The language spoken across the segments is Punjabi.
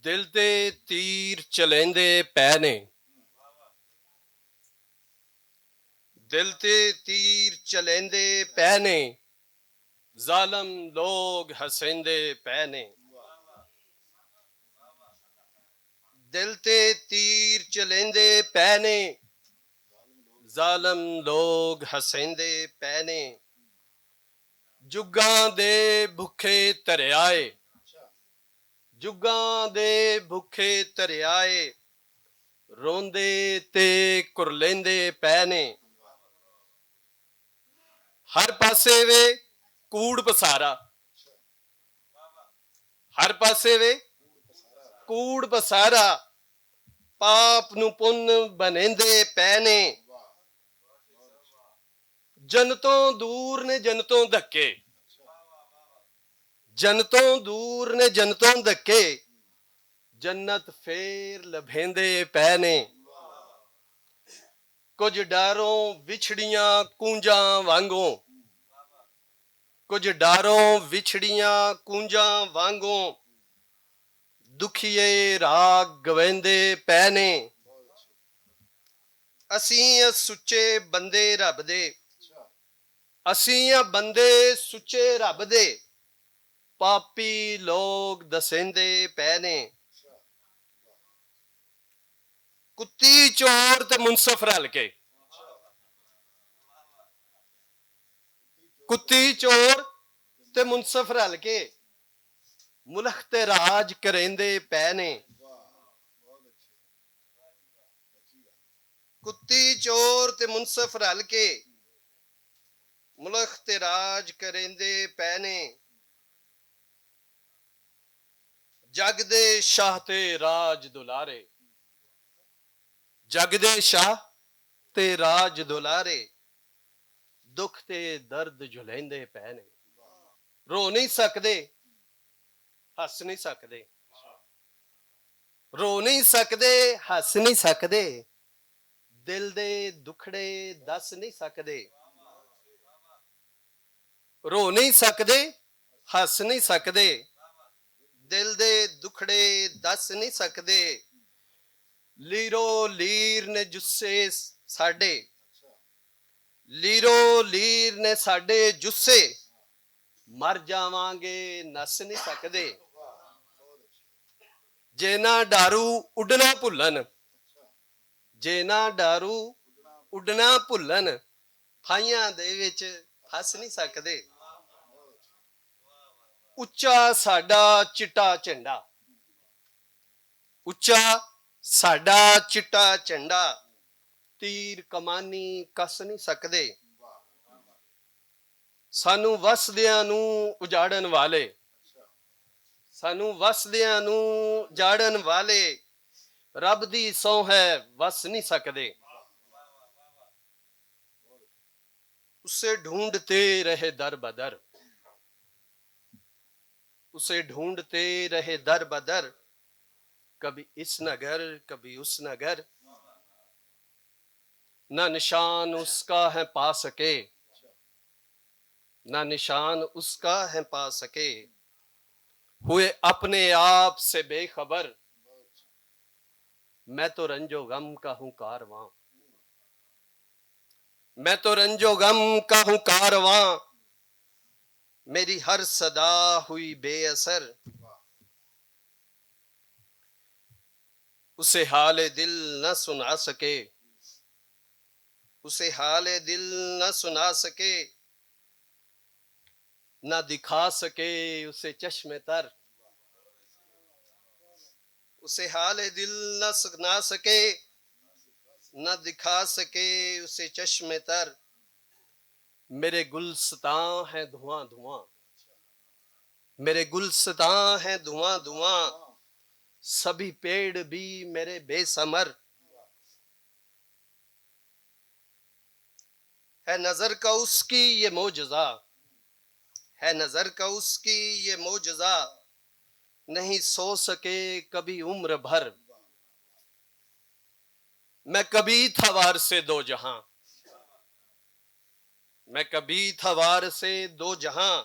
ਦਿਲ ਤੇ ਤੀਰ ਚਲੇਂਦੇ ਪੈ ਨੇ। ਦਿਲ ਤੇ ਤੀਰ ਚਲੇਂਦੇ ਪੈ ਨੇ, ਜ਼ਾਲਮ ਲੋਗ ਹਸੇਂਦੇ ਪੈ ਨੇ। ਦਿਲ ਤੇ ਤੀਰ ਚਲੇਂਦੇ ਪੈ ਨੇ, ਜ਼ਾਲਮ ਲੋਗ ਹਸੇਂਦੇ ਪੈ ਨੇ। ਜੁੱਗਾਂ ਦੇ ਭੁੱਖੇ ਧਰਿਆਏ, ਜੁੱਗਾਂ ਦੇ ਭੁੱਖੇ ਧਰਿਆਏ, ਰੋਂਦੇ ਤੇ ਕੁਰਲੇਂਦੇ ਪੈ ਨੇ। ਹਰ ਪਾਸੇ ਵੇ ਕੂੜ ਪਸਾਰਾ, ਹਰ ਪਾਸੇ ਵੇ ਕੂੜ ਪਸਾਰਾ, ਪਾਪ ਨੂੰ ਪੁੰਨ ਬਣੇਂਦੇ ਪੈ ਨੇ। ਜਨਤੋਂ ਦੂਰ ਨੇ ਜਨਤੋਂ ਧੱਕੇ, ਜਨਤੋਂ ਦੂਰ ਨੇ ਜਨਤੋਂ ਧੱਕੇ, ਜੰਨਤ ਫੇਰ ਲਭੇਂਦੇ ਪੈ ਨੇ। ਕੁਝ ਡਾਰੋਂ ਵਿਛੜੀਆਂ ਕੂੰਜਾਂ ਵਾਂਗੋਂ, ਕੁਝ ਡਾਰੋਂ ਵਿਛੜੀਆਂ ਕੂੰਜਾਂ ਵਾਂਗੋਂ, ਦੁਖੀਏ ਰਾਗ ਗਵੇਂਦੇ ਪੈ ਨੇ। ਅਸੀਂ ਸੁੱਚੇ ਬੰਦੇ ਰੱਬ ਦੇ, ਅਸੀਂ ਬੰਦੇ ਸੁੱਚੇ ਰੱਬ ਦੇ, ਪਾਪੀ ਲੋਕ ਦਸੇਂਦੇ ਪੈ ਨੇ। ਕੁੱਤੀ ਚੋਰ ਤੇ ਮੁਨਸਫ ਰਲ ਕੇ, ਕੁੱਤੀ ਚੋਰ ਤੇ ਮੁਨਸਫ ਰਲ ਕੇ, ਮੁਲਕ ਤੇ ਰਾਜ ਕਰੇਂਦੇ ਪੈ ਨੇ। ਕੁੱਤੀ ਚੋਰ ਤੇ ਮੁਨਸਫ ਰਲ ਕੇ, ਮੁਲਕ ਤੇ ਰਾਜ ਕਰੇਂਦੇ ਪੈ ਨੇ। ਜਗ ਦੇ ਸ਼ਾਹ ਤੇ ਰਾਜ ਦੁਲਾਰੇ, ਜਗ ਦੇ ਸ਼ਾਹ ਤੇ ਰਾਜ ਦੁਲਾਰੇ, ਦੁੱਖ ਤੇ ਦਰਦ ਝੁਲੇਂਦੇ ਪੈ ਨੇ। ਰੋ ਨਹੀਂ ਸਕਦੇ, ਹੱਸ ਨਹੀਂ ਸਕਦੇ, ਰੋ ਨਹੀਂ ਸਕਦੇ, ਹੱਸ ਨਹੀਂ ਸਕਦੇ, ਦਿਲ ਦੇ ਦੁਖੜੇ ਦੱਸ ਨਹੀਂ ਸਕਦੇ। ਰੋ ਨਹੀਂ ਸਕਦੇ, ਹੱਸ ਨਹੀਂ ਸਕਦੇ, ਦਿਲ ਦੇ ਦੁਖੜੇ ਦੱਸ ਨਹੀਂ ਸਕਦੇ। ਲੀਰੋ ਲੀਰ ਨੇ ਜੁੱਸੇ ਸਾਡੇ, ਲੀਰੋ ਲੀਰ ਨੇ ਸਾਡੇ ਜੁੱਸੇ, ਮਰ ਜਾਵਾਂਗੇ ਨੱਸ ਨਹੀਂ ਸਕਦੇ। ਜੇ ਨਾ ਡਾਰੂ ਉੱਡਣਾ ਭੁੱਲਣ, ਜੇ ਨਾ ਡਾਰੂ ਉੱਡਣਾ ਭੁੱਲਣ, ਫਾਈਆਂ ਦੇ ਵਿੱਚ ਫਸ ਨਹੀਂ ਸਕਦੇ। ਉੱਚਾ ਸਾਡਾ ਚਿੱਟਾ ਝੰਡਾ, ਉੱਚਾ ਸਾਡਾ ਚਿੱਟਾ ਝੰਡਾ, ਤੀਰ ਕਮਾਨੀ ਕੱਸ ਨਹੀਂ ਸਕਦੇ। ਸਾਨੂੰ ਵਸਦਿਆਂ ਨੂੰ ਉਜਾੜਨ ਵਾਲੇ, ਸਾਨੂੰ ਵਸਦਿਆਂ ਨੂੰ ਜਾੜਨ ਵਾਲੇ, ਰੱਬ ਦੀ ਸਹੁੰ ਹੈ ਵਸ ਨਹੀਂ ਸਕਦੇ। उसे ढूंढते रहे दर बदर, उसे ढूंढते रहे दर बदर, कभी इस नगर कभी उस नगर, ना निशान उसका है पा सके, ना निशान उसका है पा सके। हुए अपने आप से बेखबर, मैं तो रंजो गम का हूं कारवां, मैं तो रंजो गम का हूं कारवां, मेरी हर सदा हुई बेअसर। उसे हाले दिल न सुना सके, उसे हाले दिल न सुना सके, न दिखा सके उसे चश्मे तर, उसे हाले दिल न सुना सके, न दिखा सके उसे चश्मे तर। मेरे गुलस्तां हैं धुआं धुआं, मेरे गुलस्तां हैं धुआं धुआं, सभी पेड़ भी मेरे बेसमर। है नजर का उसकी ये मोजज़ा, है नजर का उसकी ये मोजज़ा, नहीं सो सके कभी उम्र भर। मैं कभी था वार से दो जहां, मैं कभी था वार से दो जहां,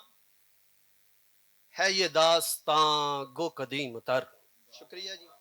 है ये दास्तां गो कदीम तर। शुक्रिया जी।